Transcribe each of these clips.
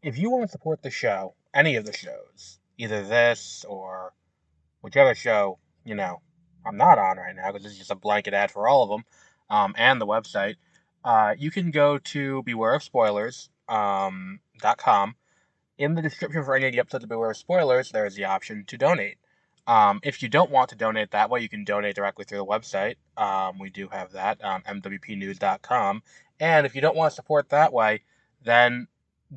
if you want to support the show, any of the shows, either this or whichever show, I'm not on right now because this is just a blanket ad for all of them, and the website, you can go to bewareofspoilers.com. In the description for any of the episodes of Beware of Spoilers, there is the option to donate. If you don't want to donate that way, you can donate directly through the website. We do have that, mwpnews.com. And if you don't want to support that way, then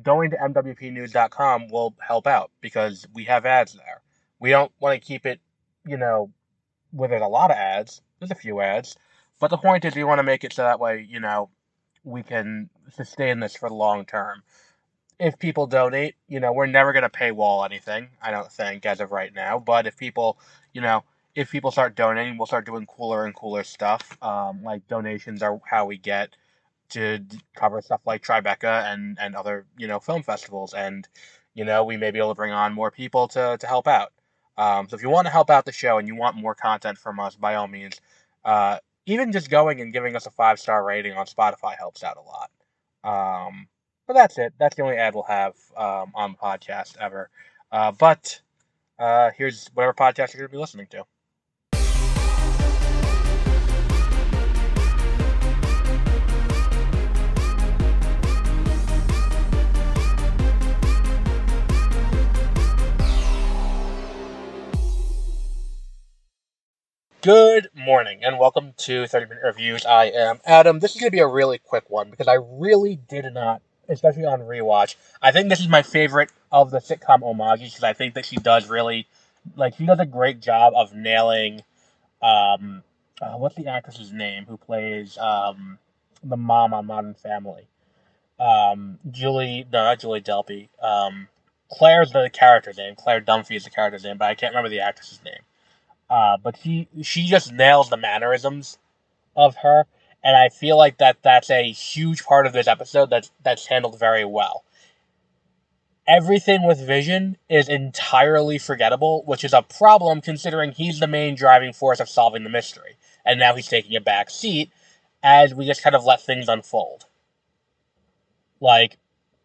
going to mwpnews.com will help out because we have ads there. We don't want to keep it, where there's a lot of ads. There's a few ads. But the point is we want to make it so that way, we can sustain this for the long term. If people donate, we're never going to paywall anything, I don't think, as of right now. But you know, if people start donating, we'll start doing cooler and cooler stuff. Like donations are how we get to cover stuff like Tribeca and other, film festivals. And, we may be able to bring on more people to help out. So if you want to help out the show and you want more content from us, by all means, even just going and giving us a 5-star rating on Spotify helps out a lot. But that's it. That's the only ad we'll have on the podcast ever. But here's whatever podcast you're going to be listening to. Good morning, and welcome to 30-Minute Reviews. I am Adam. This is going to be a really quick one, because I really did not, especially on Rewatch, I think this is my favorite of the sitcom homages, because I think that she does really, she does a great job of nailing, what's the actress's name, who plays, the mom on Modern Family? Not Julie Delpy. Claire's the character's name. Claire Dunphy is the character's name, but I can't remember the actress's name. But she just nails the mannerisms of her, and I feel like that's a huge part of this episode that's handled very well. Everything with Vision is entirely forgettable, which is a problem considering he's the main driving force of solving the mystery, and now he's taking a back seat as we just kind of let things unfold.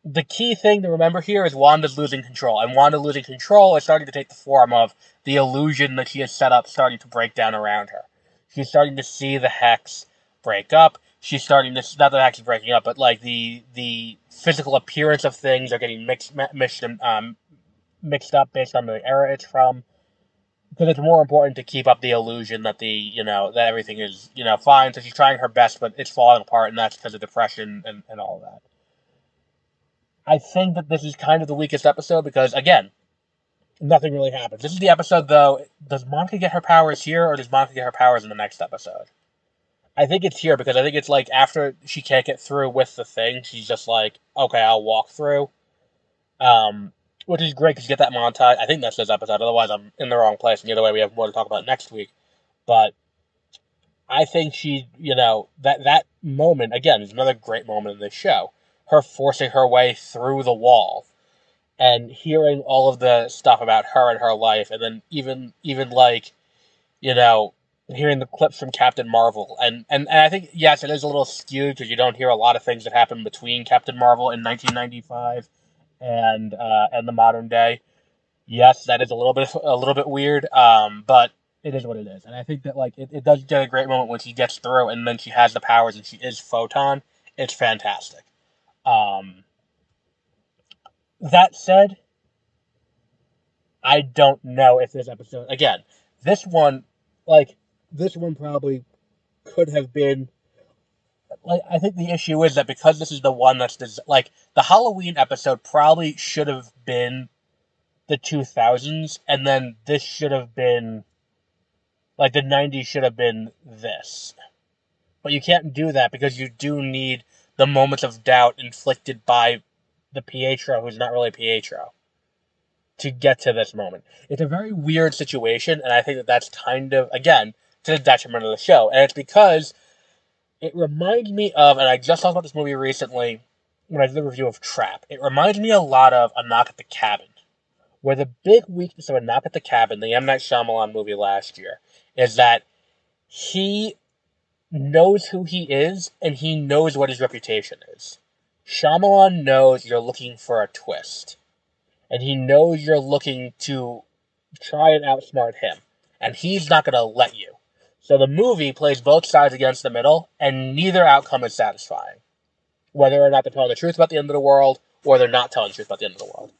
The key thing to remember here is Wanda's losing control, and Wanda losing control is starting to take the form of the illusion that she has set up starting to break down around her. She's starting to see the hex break up. She's starting to, not that the hex is breaking up, but the physical appearance of things are getting mixed up based on the era it's from. Because it's more important to keep up the illusion that that everything is, fine. So she's trying her best, but it's falling apart, and that's because of depression and all of that. I think that this is kind of the weakest episode because, again, nothing really happens. This is the episode, though. Does Monica get her powers here, or does Monica get her powers in the next episode? I think it's here because I think it's after she can't get through with the thing, she's just like, okay, I'll walk through. Which is great because you get that montage. I think that's this episode. Otherwise, I'm in the wrong place. And either way, we have more to talk about next week. But I think she, that moment, again, is another great moment in this show. Her forcing her way through the wall and hearing all of the stuff about her and her life, and then even hearing the clips from Captain Marvel. And I think, yes, it is a little skewed because you don't hear a lot of things that happen between Captain Marvel in 1995 and the modern day. Yes, that is a little bit weird, but it is what it is. And I think that it does get a great moment when she gets through and then she has the powers and she is Photon. It's fantastic. That said, I don't know if this episode, again, this one probably could have been, I think the issue is that because this is the one that's, the Halloween episode probably should have been the 2000s, and then this should have been, the 90s should have been this. But you can't do that because you do need the moments of doubt inflicted by the Pietro, who's not really Pietro, to get to this moment. It's a very weird situation, and I think that that's kind of, again, to the detriment of the show. And it's because it reminds me of, and I just talked about this movie recently when I did the review of Trap, it reminds me a lot of A Knock at the Cabin, where the big weakness of A Knock at the Cabin, the M. Night Shyamalan movie last year, is that he knows who he is, and he knows what his reputation is. Shyamalan knows you're looking for a twist, and he knows you're looking to try and outsmart him, and he's not going to let you. So the movie plays both sides against the middle, and neither outcome is satisfying. Whether or not they're telling the truth about the end of the world, or they're not telling the truth about the end of the world.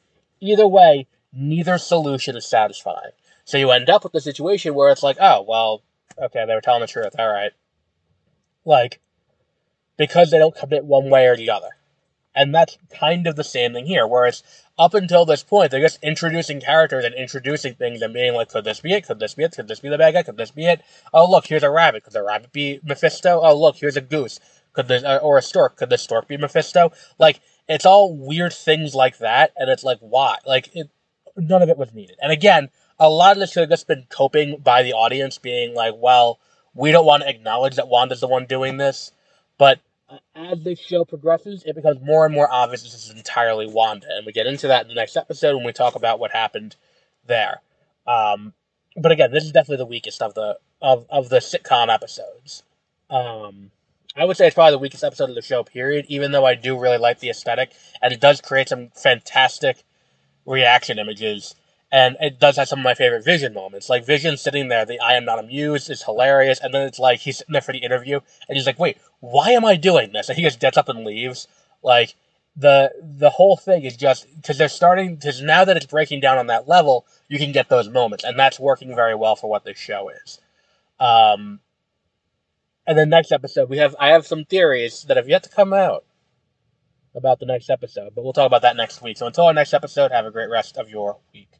Either way, neither solution is satisfying. So you end up with the situation where it's like, oh, well, okay, they were telling the truth, alright. Like, because they don't commit one way or the other. And that's kind of the same thing here, whereas up until this point, they're just introducing characters and introducing things and being like, could this be it? Could this be it? Could this be the bad guy? Could this be it? Oh, look, here's a rabbit. Could the rabbit be Mephisto? Oh, look, here's a goose. Could this, or a stork. Could the stork be Mephisto? Like, it's all weird things like that, and it's like, why? Like, none of it was needed. And again, a lot of this should have just been coping by the audience being like, well, we don't want to acknowledge that Wanda's the one doing this, but as this show progresses, it becomes more and more obvious this is entirely Wanda, and we get into that in the next episode when we talk about what happened there. But again, this is definitely the weakest of the sitcom episodes. I would say it's probably the weakest episode of the show, period, even though I do really like the aesthetic, and it does create some fantastic reaction images, and it does have some of my favorite Vision moments. Like, Vision sitting there, the I am not amused is hilarious, and then it's like, he's sitting there for the interview, and he's like, wait, why am I doing this? And he just gets up and leaves. Like, the whole thing is just, because now that it's breaking down on that level, you can get those moments, and that's working very well for what this show is. And then next episode, I have some theories that have yet to come out about the next episode, but we'll talk about that next week. So until our next episode, have a great rest of your week.